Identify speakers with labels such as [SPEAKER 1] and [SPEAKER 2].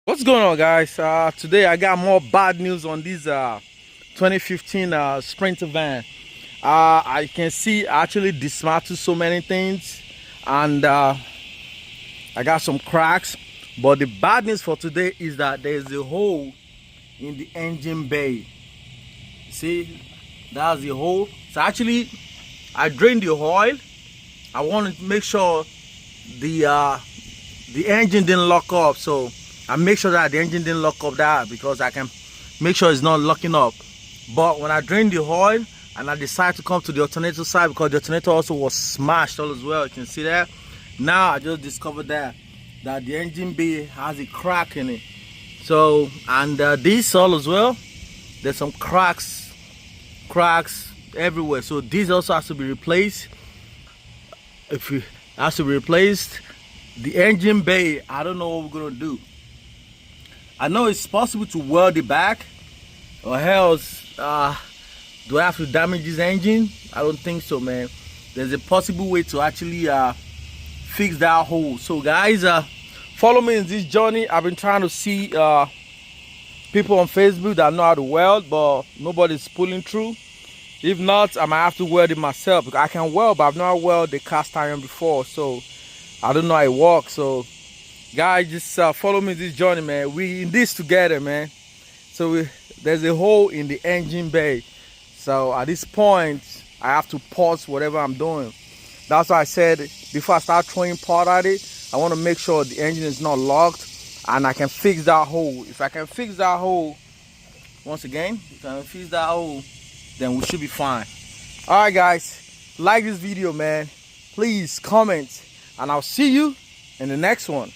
[SPEAKER 1] What's going on, guys? Today I got more bad news on this 2015 Sprinter van. I can see I actually dismantled so many things, and I got some cracks. But the bad news for today is that there's a hole in the engine bay. See, that's the hole. So actually, I drained the oil. I wanted to make sure the engine didn't lock up, so I make sure that the engine didn't lock up that, because I can make sure it's not locking up. But when I drained the oil and I decided to come to the alternator side, because the alternator also was smashed all as well, you can see that. Now I just discovered that the engine bay has a crack in it. So, and this all as well, there's some cracks everywhere. So this also has to be replaced. If it has to be replaced, the engine bay, I don't know what we're gonna do. I know it's possible to weld it back, or else do I have to damage this engine? I don't think so, man. There's a possible way to actually fix that hole. So guys, follow me in this journey. I've been trying to see people on Facebook that know how to weld, but nobody's pulling through. If not, I might have to weld it myself, because I can weld, but I've never welded the cast iron before, so I don't know how it works. So guys, just follow me this journey, man. We in this together, man. So there's a hole in the engine bay. So at this point, I have to pause whatever I'm doing. That's why I said before I start throwing part at it, I want to make sure the engine is not locked and I can fix that hole. If I can fix that hole, once again, if I can fix that hole, then we should be fine. All right, guys, like this video, man. Please comment, and I'll see you in the next one.